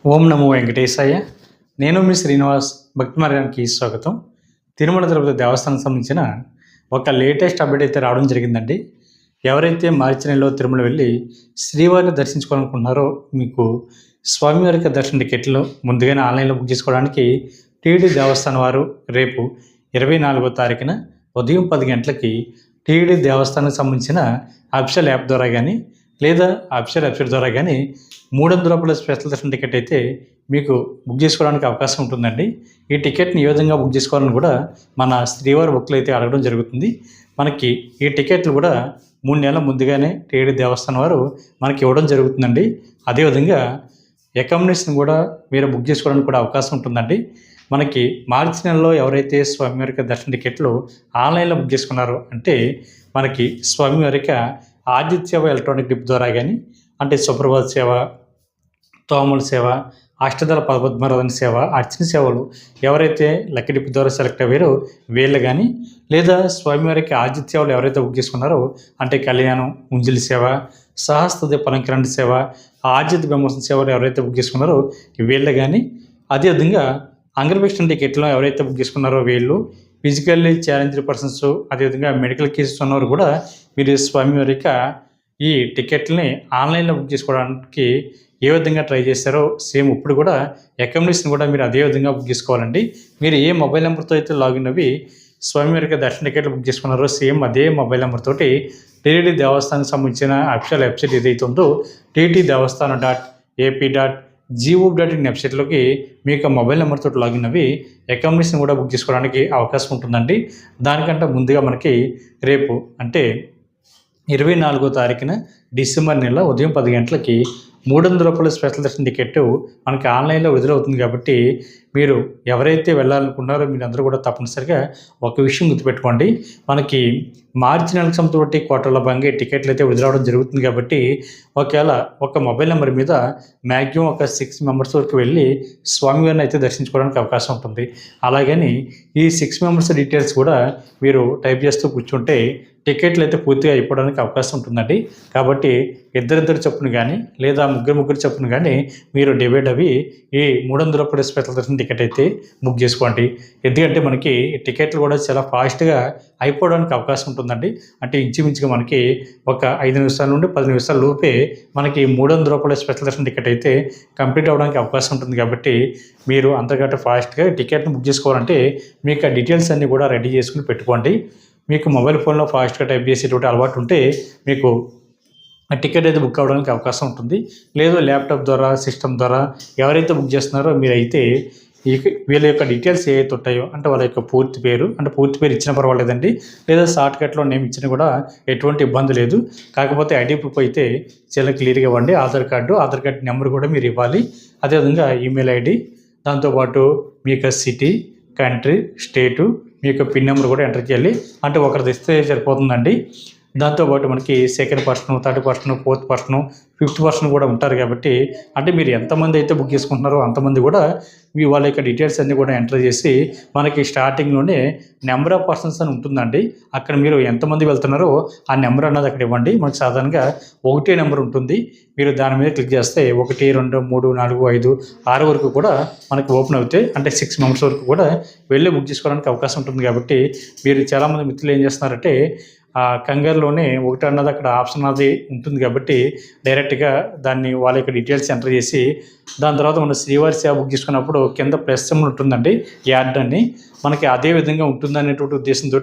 ఓం నమో వెంకటేశాయ. నేను మీ శ్రీనివాస్. భక్తి మార్గానికి స్వాగతం. తిరుమల తిరుపతి దేవస్థానం సంబంధించిన ఒక లేటెస్ట్ అప్డేట్ అయితే రావడం జరిగిందండి. ఎవరైతే మార్చి నెలలో తిరుమల వెళ్ళి శ్రీవారిని దర్శించుకోవాలనుకుంటున్నారో మీకు స్వామివారి యొక్క దర్శన టికెట్లు ముందుగానే ఆన్లైన్లో బుక్ చేసుకోవడానికి టీటీడీ దేవస్థానం వారు రేపు 24వ తారీఖున ఉదయం 10 గంటలకి టీటీడీ దేవస్థానానికి సంబంధించిన అఫీషియల్ యాప్ ద్వారా కానీ లేదా అఫీషియల్ వెబ్సైట్ ద్వారా కానీ 300 రూపాయల స్పెషల్ దర్శన టికెట్ అయితే మీకు బుక్ చేసుకోవడానికి అవకాశం ఉంటుందండి. ఈ టికెట్ని ఏ విధంగా బుక్ చేసుకోవాలని కూడా మన శ్రీవారి బుక్లు అయితే అడగడం జరుగుతుంది. మనకి ఈ టికెట్లు కూడా 3 నెలల ముందుగానే టీటీడీ దేవస్థానం వారు మనకి ఇవ్వడం జరుగుతుందండి. అదేవిధంగా అకామిడేషన్ కూడా మీరు బుక్ చేసుకోవడానికి కూడా అవకాశం ఉంటుందండి. మనకి మార్చి నెలలో ఎవరైతే స్వామివారికి దర్శన టికెట్లు ఆన్లైన్లో బుక్ చేసుకున్నారో అంటే మనకి స్వామివారికి ఆదిత్య సేవ ఎలక్ట్రానిక్ డిప్ ద్వారా కానీ అంటే సుప్రభాత సేవ, తోమల సేవ, అష్టదళ పద్మనాభన్ సేవ, అర్చన సేవలు ఎవరైతే లక్కీ డిప్ ద్వారా సెలెక్ట్ అయ్యారో వీళ్ళు కానీ లేదా స్వామివారికి ఆదిత్య సేవలు ఎవరైతే బుక్ చేసుకున్నారో అంటే కళ్యాణం, ఉంజలి సేవ, సహస్ర పలంకరణ సేవ, ఆర్జిత బ్రహ్మోత్సవ సేవలు ఎవరైతే బుక్ చేసుకున్నారో వీళ్ళు కానీ అదేవిధంగా అంగరవేక్షణ టికెట్లో ఎవరైతే బుక్ చేసుకున్నారో వీళ్ళు ఫిజికల్లీ ఛాలెంజ్డ్ పర్సన్స్ అదేవిధంగా మెడికల్ కేసెస్ ఉన్నవారు కూడా మీరు స్వామివారి యొక్క ఈ టికెట్లని ఆన్లైన్లో బుక్ చేసుకోవడానికి ఏ విధంగా ట్రై చేస్తారో సేమ్ ఇప్పుడు కూడా అకామిడేషన్ కూడా మీరు అదే విధంగా బుక్ చేసుకోవాలండి. మీరు ఏ మొబైల్ నెంబర్తో అయితే లాగిన్ అవి స్వామివారికి దర్శన టికెట్లు బుక్ చేసుకున్నారో సేమ్ అదే మొబైల్ నెంబర్ తోటి టీటీడీ దేవస్థానానికి సంబంధించిన అఫీషియల్ వెబ్సైట్ ఏదైతే ఉందో ttdevaస్థానం.ap.gov.in వెబ్సైట్లోకి మీకు మొబైల్ నెంబర్తో లాగిన్ అవి అకామిడేషన్ కూడా బుక్ చేసుకోవడానికి అవకాశం ఉంటుందండి. దానికంటే ముందుగా మనకి రేపు అంటే 24వ తారీఖున డిసెంబర్ నెల ఉదయం 10 గంటలకి 300 రూపాయల స్పెషల్ దర్శన టికెట్ మనకి ఆన్లైన్లో విడుదలవుతుంది. కాబట్టి మీరు ఎవరైతే వెళ్ళాలనుకున్నారో మీరందరూ కూడా తప్పనిసరిగా ఒక విషయం గుర్తుపెట్టుకోండి. మనకి మార్చి నెలకు సంబంధించి కోటల బంగే టికెట్లు అయితే విడుదలవడం జరుగుతుంది. కాబట్టి ఒకవేళ ఒక మొబైల్ నెంబర్ మీద మ్యాక్సిమం ఒక 6 మెంబర్స్ వరకు వెళ్ళి స్వామివారిని అయితే దర్శించుకోవడానికి అవకాశం ఉంటుంది. అలాగని ఈ 6 మెంబర్స్ డీటెయిల్స్ కూడా మీరు టైప్ చేస్తూ కూర్చుంటే టికెట్లు అయితే పూర్తిగా అయిపోవడానికి అవకాశం ఉంటుందండి. కాబట్టి ఇద్దరిద్దరు చొప్పున కానీ లేదా ముగ్గురు చొప్పున కానీ మీరు డివైడ్ అవి ఈ 300 రూపాయల స్పెషల్ దర్శన టికెట్ అయితే బుక్ చేసుకోండి. ఎందుకంటే మనకి టికెట్లు కూడా చాలా ఫాస్ట్గా అయిపోవడానికి అవకాశం ఉంటుందండి. అంటే ఇంచుమించుగా మనకి ఒక 5 నిమిషాల నుండి 10 నిమిషాల లోపే మనకి 300 రూపాయల స్పెషల్ దర్శన టికెట్ అయితే కంప్లీట్ అవ్వడానికి అవకాశం ఉంటుంది. కాబట్టి మీరు అంతకంటే ఫాస్ట్గా టికెట్ని బుక్ చేసుకోవాలంటే మీకు ఆ డీటెయిల్స్ అన్నీ కూడా రెడీ చేసుకుని పెట్టుకోండి. మీకు మొబైల్ ఫోన్లో ఫాస్ట్గా టైప్ చేసేటువంటి అలవాటు ఉంటే మీకు టికెట్ అయితే బుక్ అవ్వడానికి అవకాశం ఉంటుంది. లేదు ల్యాప్టాప్ ద్వారా సిస్టమ్ ద్వారా ఎవరైతే బుక్ చేస్తున్నారో మీరైతే వీళ్ళ యొక్క డీటెయిల్స్ ఏవైతే ఉంటాయో అంటే వాళ్ళ యొక్క పూర్తి పేరు ఇచ్చినా పర్వాలేదండి. లేదా షార్ట్కట్లో నేమ్ ఇచ్చినా కూడా ఎటువంటి ఇబ్బంది లేదు. కాకపోతే ఐడి ప్రూఫ్ అయితే చాలా క్లియర్గా ఇవ్వండి. ఆధార్ కార్డు నెంబర్ కూడా మీరు ఇవ్వాలి. అదేవిధంగా ఈమెయిల్ ఐడి, దాంతోపాటు మీ యొక్క సిటీ, కంట్రీ, స్టేటు, మీ యొక్క పిన్ నెంబర్ కూడా ఎంటర్ చేయాలి. అంటే ఒకరిది ఇస్తే సరిపోతుందండి. దాంతోపాటు మనకి second person, third person, fourth person, fifth person కూడా ఉంటారు. కాబట్టి అంటే మీరు ఎంతమంది అయితే బుక్ చేసుకుంటున్నారో అంతమంది కూడా వాళ్ళ యొక్క డీటెయిల్స్ అన్నీ కూడా ఎంటర్ చేసి మనకి స్టార్టింగ్లోనే నెంబర్ ఆఫ్ పర్సన్స్ అని ఉంటుందండి. అక్కడ మీరు ఎంతమంది వెళ్తున్నారో ఆ నెంబర్ అన్నది అక్కడ ఇవ్వండి. మనకు సాధారణంగా 1 నెంబర్ ఉంటుంది. మీరు దాని మీద క్లిక్ చేస్తే 1, 2, 3, 4, 5, 6 వరకు కూడా మనకి ఓపెన్ అవుతాయి. అంటే 6 మెంబర్స్ వరకు కూడా వెళ్ళి బుక్ చేసుకోవడానికి అవకాశం ఉంటుంది. కాబట్టి మీరు చాలామంది మిత్రులు ఏం చేస్తున్నారంటే కంగారులోనే 1 అన్నది అక్కడ ఆప్షన్ అది ఉంటుంది. కాబట్టి డైరెక్ట్గా దాన్ని వాళ్ళ యొక్క డీటెయిల్స్ ఎంటర్ చేసి దాని తర్వాత మనం శ్రీవారి సేవ బుక్ చేసుకున్నప్పుడు కింద ప్లస్ సింబల్ ఉంటుందండి, యాడ్ అని మనకి అదే విధంగా ఉంటుందనేటువంటి ఉద్దేశంతో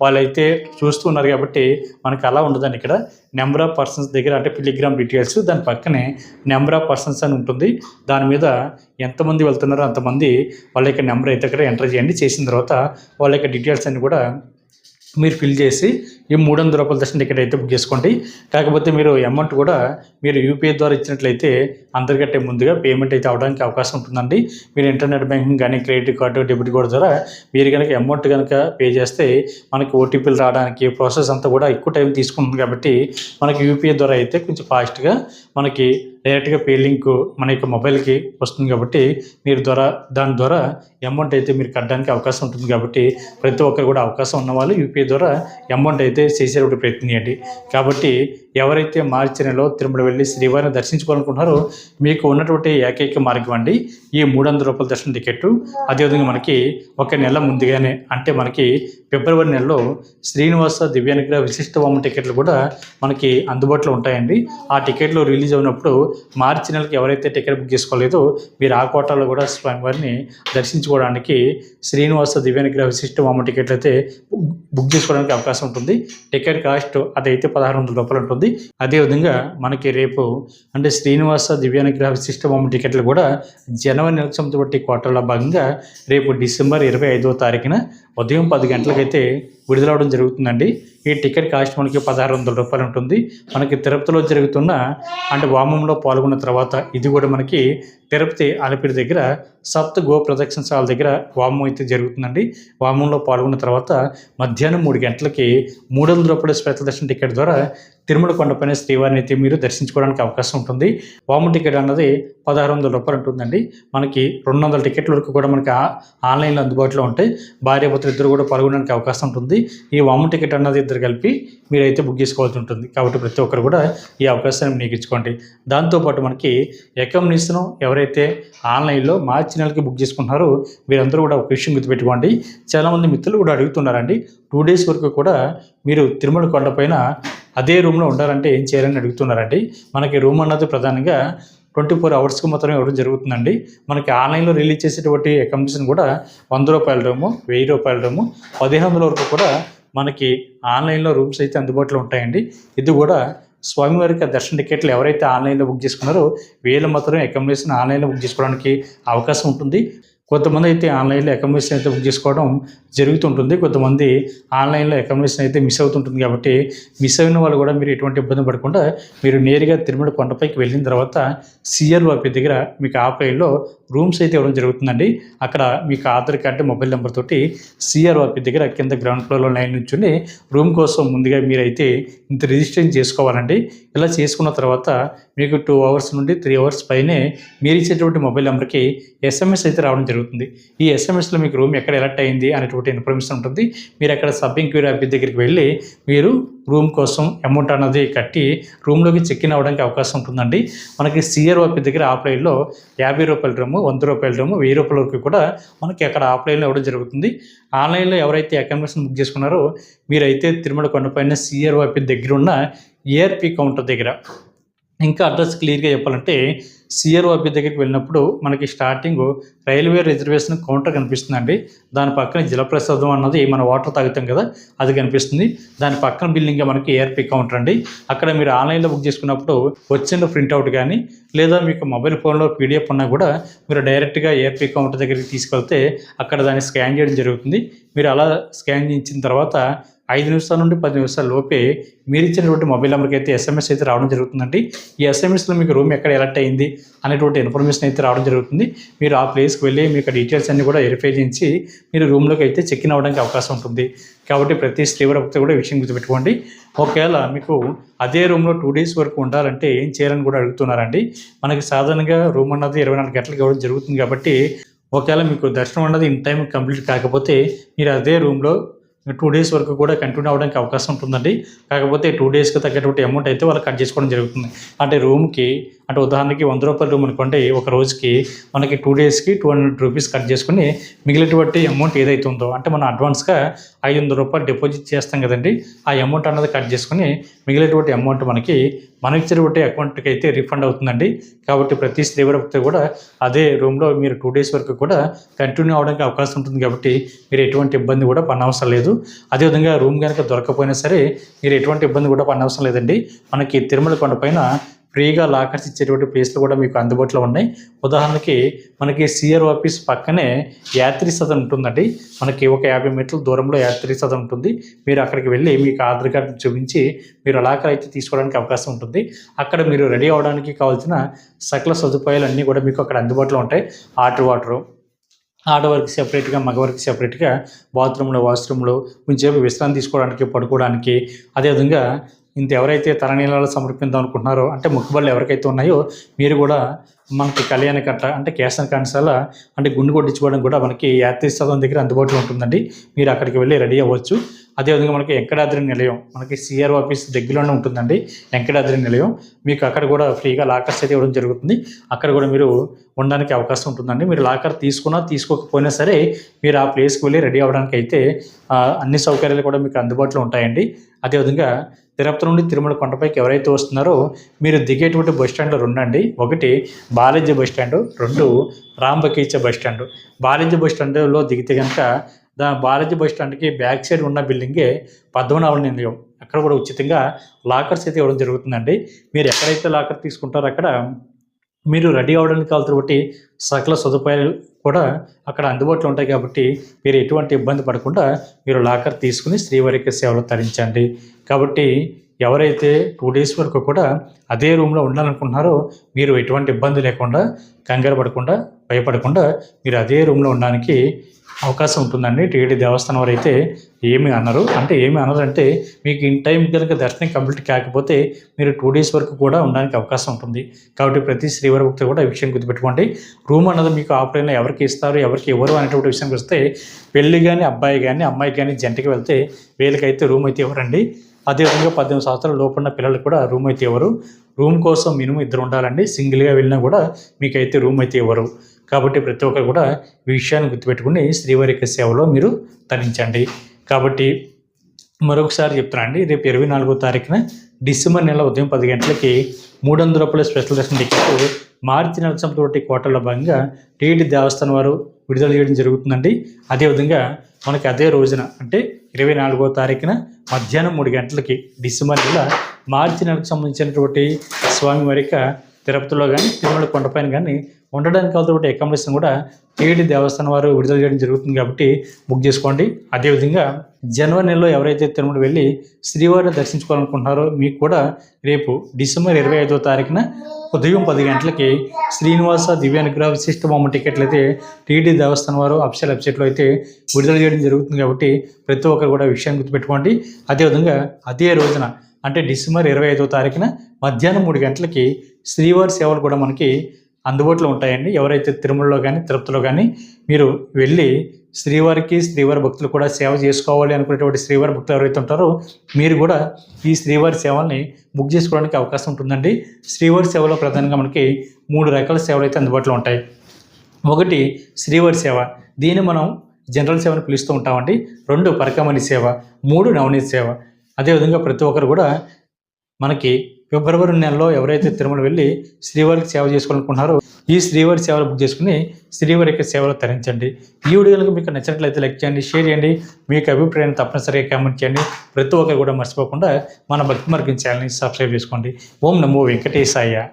వాళ్ళైతే చూస్తున్నారు. కాబట్టి మనకి అలా ఉండదండి. ఇక్కడ నెంబర్ ఆఫ్ పర్సన్స్ దగ్గర అంటే పిలిగ్రామ్ డీటెయిల్స్ దాని పక్కనే నెంబర్ ఆఫ్ పర్సన్స్ అని ఉంటుంది. దాని మీద ఎంతమంది వెళ్తున్నారో అంతమంది వాళ్ళ యొక్క నెంబర్ అయితే అక్కడ ఎంటర్ చేయండి. చేసిన తర్వాత వాళ్ళ యొక్క డీటెయిల్స్ అన్ని కూడా మీరు ఫిల్ చేసి ఈ 300 రూపాయల దర్శన టికెట్ అయితే బుక్ చేసుకోండి. కాకపోతే మీరు అమౌంట్ కూడా మీరు యూపీఐ ద్వారా ఇచ్చినట్లయితే అందరికంటే ముందుగా పేమెంట్ అయితే అవడానికి అవకాశం ఉంటుందండి. మీరు ఇంటర్నెట్ బ్యాంకింగ్ కానీ క్రెడిట్ కార్డు, డెబిట్ కార్డు ద్వారా మీరు కనుక అమౌంట్ కనుక పే చేస్తే మనకి ఓటీపీలు రావడానికి ప్రాసెస్ అంతా కూడా ఎక్కువ టైం తీసుకుంటుంది. కాబట్టి మనకి యూపీఐ ద్వారా అయితే కొంచెం ఫాస్ట్గా మనకి డైరెక్ట్గా పే లింక్ మన యొక్క మొబైల్కి వస్తుంది. కాబట్టి మీరు దాని ద్వారా అమౌంట్ అయితే మీరు కట్టడానికి అవకాశం ఉంటుంది. కాబట్టి ప్రతి ఒక్కరు కూడా అవకాశం ఉన్నవాళ్ళు యూపీఐ ద్వారా అమౌంట్ అయితే చేసేటువంటి ప్రయత్నం చేయండి. కాబట్టి ఎవరైతే మార్చి నెలలో తిరుమల వెళ్ళి శ్రీవారిని దర్శించుకోవాలనుకుంటున్నారో మీకు ఉన్నటువంటి ఏకైక మార్గం అండి ఈ 300 రూపాయల దర్శన టికెట్. అదేవిధంగా మనకి ఒక నెల ముందుగానే అంటే మనకి ఫిబ్రవరి నెలలో శ్రీనివాస దివ్యానుగ్రహ విశిష్ట వామన టికెట్లు కూడా మనకి అందుబాటులో ఉంటాయండి. ఆ టికెట్లు రిలీజ్ అయినప్పుడు మార్చి నెలకి ఎవరైతే టికెట్ బుక్ చేసుకోలేదో మీరు ఆ కోటాలో కూడా స్వామివారిని దర్శించుకోవడానికి శ్రీనివాస దివ్యానుగ్రహ విశిష్ట వామన టికెట్లు అయితే బుక్ చేసుకోవడానికి అవకాశం ఉంటుంది. టికెట్ కాస్ట్ అదైతే 1600 రూపాయలు ఉంటుంది. అదేవిధంగా మనకి రేపు అంటే శ్రీనివాస దివ్యానుగ్రహ విశిష్ట వామన టికెట్లు కూడా జనవరి నెలకు సంబంధించిన కోటాలో భాగంగా రేపు డిసెంబర్ 25వ తారీఖున ఉదయం 10 గంటలకైతే విడుదలవడం జరుగుతుందండి. ఈ టికెట్ కాస్ట్ మనకి 1600 రూపాయలు ఉంటుంది. మనకి తిరుపతిలో జరుగుతున్న అంటే వామంలో పాల్గొన్న తర్వాత ఇది కూడా మనకి తిరుపతి అలిపిరి దగ్గర సప్త గో ప్రదక్షిణశాల దగ్గర వామం అయితే జరుగుతుందండి. వామంలో పాల్గొన్న తర్వాత మధ్యాహ్నం 3 గంటలకి 300 రూపాయల స్పెషల్ దర్శన టికెట్ ద్వారా తిరుమల కొండపైన శ్రీవారిని అయితే మీరు దర్శించుకోవడానికి అవకాశం ఉంటుంది. వామన్ టికెట్ అన్నది 1600 రూపాయలు ఉంటుందండి. మనకి 200 టికెట్ల వరకు కూడా మనకి ఆన్లైన్లో అందుబాటులో ఉంటాయి. భార్యాభర్తలు ఇద్దరు కూడా పాల్గొనడానికి అవకాశం ఉంటుంది. ఈ వామన్ టికెట్ అన్నది ఇద్దరు కలిపి మీరైతే బుక్ చేసుకోవాల్సి ఉంటుంది. కాబట్టి ప్రతి ఒక్కరు కూడా ఈ అవకాశాన్ని వినియోగించుకోండి. దాంతోపాటు మనకి అకామిడేషన్ ఎవరైతే ఆన్లైన్లో మార్చి నెలకి బుక్ చేసుకుంటున్నారో మీరందరూ కూడా ఒక విషయం గుర్తుపెట్టుకోండి. చాలామంది మిత్రులు కూడా అడుగుతున్నారండి 2 డేస్ వరకు కూడా మీరు తిరుమల కొండపైన అదే రూమ్లో ఉండాలంటే ఏం చేయాలని అడుగుతున్నారండి. మనకి రూమ్ అన్నది ప్రధానంగా 24 అవర్స్కి మాత్రమే ఇవ్వడం జరుగుతుందండి. మనకి ఆన్లైన్లో రిలీజ్ చేసేటువంటి అకామిడేషన్ కూడా 100 రూపాయల రూము, 1000 రూపాయల రూము, 1500 వరకు కూడా మనకి ఆన్లైన్లో రూమ్స్ అయితే అందుబాటులో ఉంటాయండి. ఇది కూడా స్వామివారికి దర్శన టికెట్లు ఎవరైతే ఆన్లైన్లో బుక్ చేసుకున్నారో వీళ్ళు మాత్రమే అకామిడేషన్ ఆన్లైన్లో బుక్ చేసుకోవడానికి అవకాశం ఉంటుంది. కొంతమంది అయితే ఆన్లైన్లో అకామిడేషన్ అయితే బుక్ చేసుకోవడం జరుగుతుంటుంది. కొంతమంది ఆన్లైన్లో అకామిడేషన్ అయితే మిస్ అవుతుంటుంది. కాబట్టి మిస్ అయిన వాళ్ళు కూడా మీరు ఎటువంటి ఇబ్బంది పడకుండా మీరు నేరుగా తిరుమల కొండపైకి వెళ్ళిన తర్వాత CROP దగ్గర మీకు ఆఫ్లైన్లో రూమ్స్ అయితే ఇవ్వడం జరుగుతుందండి. అక్కడ మీకు ఆధార్ కార్డు మొబైల్ నెంబర్ తోటి CROP దగ్గర కింద గ్రౌండ్ ఫ్లోర్లో లైన్ నుంచుని రూమ్ కోసం ముందుగా మీరైతే ఇంత రిజిస్ట్రేషన్ చేసుకోవాలండి. ఇలా చేసుకున్న తర్వాత మీకు 2 అవర్స్ నుండి 3 అవర్స్ పైనే మీరు ఇచ్చేటువంటి మొబైల్ నెంబర్కి SMS అయితే రావడం జరుగుతుంది. ఈ SMSలో మీకు రూమ్ ఎక్కడ ఎలర్ట్ అయింది అనేటువంటి ఇన్ఫర్మేషన్ ఉంటుంది. మీరు అక్కడ సబ్ ఎంక్వైరీ ఆఫీస్ దగ్గరికి వెళ్ళి మీరు రూమ్ కోసం అమౌంట్ అన్నది కట్టి రూమ్లోకి చెక్ ఇన్ అవ్వడానికి అవకాశం ఉంటుందండి. మనకి CROP దగ్గర ఆఫ్లైన్లో 50 రూపాయల రూము, 100 రూపాయల రూము, 1000 రూపాయల వరకు కూడా మనకి అక్కడ ఆఫ్లైన్లో ఇవ్వడం జరుగుతుంది. ఆన్లైన్లో ఎవరైతే అకామిడేషన్ బుక్ చేసుకున్నారో మీరైతే తిరుమల కొండపైన CROP దగ్గర ఉన్న ARP కౌంటర్ దగ్గర ఇంకా అడ్రస్ క్లియర్గా చెప్పాలంటే CROP దగ్గరికి వెళ్ళినప్పుడు మనకి స్టార్టింగ్ రైల్వే రిజర్వేషన్ కౌంటర్ కనిపిస్తుందండి. దాని పక్కన జలప్రసాదం అన్నది మన వాటర్ తాగుతాం కదా అది కనిపిస్తుంది. దాని పక్కన బిల్డింగ్ మనకి ARP కౌంటర్ అండి. అక్కడ మీరు ఆన్లైన్లో బుక్ చేసుకున్నప్పుడు వచ్చిన ప్రింట్అవుట్ కానీ లేదా మీకు మొబైల్ ఫోన్లో PDF ఉన్నా కూడా మీరు డైరెక్ట్గా ARP కౌంటర్ దగ్గరికి తీసుకెళ్తే అక్కడ దాన్ని స్కాన్ చేయడం జరుగుతుంది. మీరు అలా స్కాన్ చేయించిన తర్వాత 5 నిమిషాల నుండి 10 నిమిషాల లోపే మీరు ఇచ్చినటువంటి మొబైల్ నెంబర్కి అయితే SMS అయితే రావడం జరుగుతుందండి. ఈ SMSలో మీకు రూమ్ ఎక్కడ ఎలర్ట్ అయింది అనేటువంటి ఇన్ఫర్మేషన్ అయితే రావడం జరుగుతుంది. మీరు ఆ ప్లేస్కి వెళ్ళి మీకు డీటెయిల్స్ అన్ని కూడా వెరిఫై చేయించి మీరు రూమ్లోకి అయితే చెక్ ఇన్ అవ్వడానికి అవకాశం ఉంటుంది. కాబట్టి ప్రతి శ్రీవారి భక్తులు కూడా విషయం గుర్తుపెట్టుకోండి. ఒకవేళ మీకు అదే రూమ్లో 2 డేస్ వరకు ఉండాలంటే ఏం చేయాలని కూడా అడుగుతున్నారండి. మనకి సాధారణంగా రూమ్ అన్నది 24 గంటలకు ఇవ్వడం జరుగుతుంది. కాబట్టి ఒకవేళ మీకు దర్శనం అన్నది ఇన్ టైం కంప్లీట్ కాకపోతే మీరు అదే రూమ్లో 2 డేస్ వరకు కూడా కంటిన్యూ అవ్వడానికి అవకాశం ఉంటుందండి. కాకపోతే 2 డేస్కి తగ్గటువంటి అమౌంట్ అయితే వాళ్ళు కట్ చేసుకోవడం జరుగుతుంది. అంటే రూమ్కి అంటే ఉదాహరణకి 100 రూపాయల రూమ్ అనుకోండి, ఒక రోజుకి మనకి 2 డేస్కి 200 రూపీస్ కట్ చేసుకుని మిగిలినటువంటి అమౌంట్ ఏదైతే ఉందో అంటే మనం అడ్వాన్స్గా 500 రూపాయలు డిపాజిట్ చేస్తాం కదండి, ఆ అమౌంట్ అన్నది కట్ చేసుకుని మిగిలినటువంటి అమౌంట్ మనం ఇచ్చినటువంటి అకౌంట్కి అయితే రీఫండ్ అవుతుందండి. కాబట్టి ప్రతి శ్రీవారి భక్తులు కూడా అదే రూమ్లో మీరు 2 డేస్ వరకు కూడా కంటిన్యూ అవ్వడానికి అవకాశం ఉంటుంది. కాబట్టి మీరు ఎటువంటి ఇబ్బంది కూడా పడనవసరం లేదు. అదేవిధంగా రూమ్ కనుక దొరకపోయినా సరే మీరు ఎటువంటి ఇబ్బంది కూడా పడనవసరం లేదండి. మనకి తిరుమల కొండపైన ఫ్రీగా లాకర్స్ ఇచ్చేటువంటి ప్లేస్లు కూడా మీకు అందుబాటులో ఉన్నాయి. ఉదాహరణకి మనకి CROP పక్కనే యాత్రి సదన్ ఉంటుందండి. మనకి ఒక 50 మీటర్ల దూరంలో యాత్రి సదన్ ఉంటుంది. మీరు అక్కడికి వెళ్ళి మీకు ఆధార్ కార్డు చూపించి మీరు లాకర్ అయితే తీసుకోవడానికి అవకాశం ఉంటుంది. అక్కడ మీరు రెడీ అవ్వడానికి కావాల్సిన సకల సదుపాయాలు అన్నీ కూడా మీకు అక్కడ అందుబాటులో ఉంటాయి. హాట్ వాటరు, ఆడవారికి సెపరేట్గా, మగవారికి సెపరేట్గా బాత్రూంలో, వాష్రూమ్లో కొంచెంసేపు విశ్రాంతి తీసుకోవడానికి, పడుకోవడానికి, అదేవిధంగా ఎవరైతే తలనీలాలు సమర్పిద్దాం అనుకుంటున్నారో అంటే మొక్కుబళ్ళు ఎవరికైతే ఉన్నాయో మీరు కూడా మనకి కళ్యాణ కట్ట అంటే కేసన కాంసాల అంటే గుండు కొట్టించుకోవడం కూడా మనకి యాత్రి సదనం దగ్గర అందుబాటులో ఉంటుందండి. మీరు అక్కడికి వెళ్ళి రెడీ అవ్వచ్చు. అదేవిధంగా మనకి వెంకటాద్రి నిలయం మనకి సిఆర్ఓ ఆఫీస్ దగ్గరలోనే ఉంటుందండి. వెంకటాద్రి నిలయం మీకు అక్కడ కూడా ఫ్రీగా లాకర్స్ అయితే ఇవ్వడం జరుగుతుంది. అక్కడ కూడా మీరు ఉండడానికి అవకాశం ఉంటుందండి. మీరు లాకర్ తీసుకున్నా తీసుకోకపోయినా సరే మీరు ఆ ప్లేస్కి వెళ్ళి రెడీ అవ్వడానికి అయితే అన్ని సౌకర్యాలు కూడా మీకు అందుబాటులో ఉంటాయండి. అదేవిధంగా తిరుపతి నుండి తిరుమల కొండపైకి ఎవరైతే వస్తున్నారో మీరు దిగేటువంటి బస్ స్టాండ్లో రెండండి. ఒకటి Balaji bus stand, 2 Rambagicha bus stand. Balaji bus స్టాండ్లో దిగితే కనుక బాలాజీ బస్ స్టాండ్కి బ్యాక్ సైడ్ ఉన్న బిల్డింగే పద్మనాభ నిలయం. అక్కడ కూడా ఉచితంగా లాకర్స్ అయితే ఇవ్వడం జరుగుతుందండి. మీరు ఎక్కడైతే లాకర్ తీసుకుంటారో అక్కడ మీరు రెడీ అవ్వడానికి కావాల్సినటువంటి సకల సదుపాయాలు కూడా అక్కడ అందుబాటులో ఉంటాయి. కాబట్టి మీరు ఎటువంటి ఇబ్బంది పడకుండా మీరు లాకర్ తీసుకుని శ్రీవారికి సేవలు తరించండి. కాబట్టి ఎవరైతే 2 డేస్ వరకు కూడా అదే రూమ్లో ఉండాలనుకుంటున్నారో మీరు ఎటువంటి ఇబ్బంది లేకుండా, కంగారు పడకుండా, భయపడకుండా మీరు అదే రూమ్లో ఉండడానికి అవకాశం ఉంటుందండి. టీటీడీ దేవస్థానం వారు అయితే ఏమి అనరు. అంటే ఏమి అనరంటే మీకు ఇన్ టైం కనుక దర్శనం కంప్లీట్ కాకపోతే మీరు 2 డేస్ వరకు కూడా ఉండడానికి అవకాశం ఉంటుంది. కాబట్టి ప్రతి శ్రీవారి భక్తులు కూడా ఈ విషయం గుర్తుపెట్టుకోండి. రూమ్ అన్నది మీకు ఆఫ్లైన్లో ఎవరికి ఇస్తారు, ఎవరికి ఇవ్వరు అనేటువంటి విషయానికి వస్తే పెళ్ళి కానీ అబ్బాయి కానీ అమ్మాయి కానీ జంటకి వెళ్తే వీళ్ళకైతే రూమ్ అయితే ఇవ్వరండి. అదేవిధంగా 18 సంవత్సరాల లోపున్న పిల్లలు కూడా రూమ్ అయితే ఇవ్వరు. రూమ్ కోసం మినిమం 2 ఉండాలండి. సింగిల్గా వెళ్ళినా కూడా మీకైతే రూమ్ అయితే ఇవ్వరు. కాబట్టి ప్రతి ఒక్కరు కూడా ఈ విషయాన్ని గుర్తుపెట్టుకుని శ్రీవారి యొక్క సేవలో మీరు తరించండి. కాబట్టి మరొకసారి చెప్తానండి, రేపు 24వ తారీఖున డిసెంబర్ నెల ఉదయం 10 గంటలకి 300 రూపాయల స్పెషల్ దర్శనం టికెట్ మార్చి నెల సంతోటి కోటల్లో భాగంగా టీటీడీ దేవస్థానం వారు విడుదల చేయడం జరుగుతుందండి. అదేవిధంగా మనకి అదే రోజున అంటే 24వ తారీఖున మధ్యాహ్నం 3 గంటలకి డిసెంబర్ నెల మార్చి నెలకు సంబంధించినటువంటి స్వామివారి యొక్క తిరుపతిలో కానీ తిరుమల కొండపైన కానీ ఉండడానికి కావాల్సిన అకామిడేషన్ కూడా టీటీడీ దేవస్థానం వారు విడుదల చేయడం జరుగుతుంది. కాబట్టి బుక్ చేసుకోండి. అదేవిధంగా జనవరి నెలలో ఎవరైతే తిరుమల వెళ్ళి శ్రీవారిని దర్శించుకోవాలనుకుంటున్నారో మీకు కూడా రేపు డిసెంబర్ 25వ తారీఖున ఉదయం 10 గంటలకి శ్రీనివాస దివ్యానుగ్రహ విశిష్ట బొమ్మ టికెట్లు అయితే టీటీడీ దేవస్థానం వారు అఫీషియల్ వెబ్సైట్లో అయితే విడుదల చేయడం జరుగుతుంది. కాబట్టి ప్రతి ఒక్కరు కూడా విషయాన్ని గుర్తుపెట్టుకోండి. అదేవిధంగా అదే రోజున అంటే డిసెంబర్ 25వ తారీఖున మధ్యాహ్నం 3 గంటలకి శ్రీవారి సేవలు కూడా మనకి అందుబాటులో ఉంటాయండి. ఎవరైతే తిరుమలలో కానీ తిరుపతిలో కానీ మీరు వెళ్ళి శ్రీవారి భక్తులు కూడా సేవ చేసుకోవాలి అనుకునేటువంటి శ్రీవారి భక్తులు ఎవరైతే ఉంటారో మీరు కూడా ఈ శ్రీవారి సేవల్ని బుక్ చేసుకోవడానికి అవకాశం ఉంటుందండి. శ్రీవారి సేవలో ప్రధానంగా మనకి 3 రకాల సేవలు అయితే అందుబాటులో ఉంటాయి. ఒకటి శ్రీవారి సేవ, దీన్ని మనం జనరల్ సేవని పిలుస్తూ ఉంటామండి. 2 పరకమణి సేవ, 3 నవనీత సేవ. అదేవిధంగా ప్రతి ఒక్కరు కూడా మనకి ఫిబ్రవరి నెలలో ఎవరైతే తిరుమల వెళ్ళి శ్రీవారికి సేవ చేసుకోవాలనుకుంటున్నారో ఈ శ్రీవారి సేవలు బుక్ చేసుకుని శ్రీవారి యొక్క సేవలు తరించండి. ఈ వీడియో కనుక మీకు నచ్చినట్లయితే లైక్ చేయండి, షేర్ చేయండి. మీకు అభిప్రాయాన్ని తప్పనిసరిగా కామెంట్ చేయండి. ప్రతి ఒక్కరు కూడా మర్చిపోకుండా మన భక్తి మార్గం ఛానల్ని సబ్స్క్రైబ్ చేసుకోండి. ఓం నమో వెంకటేశాయ.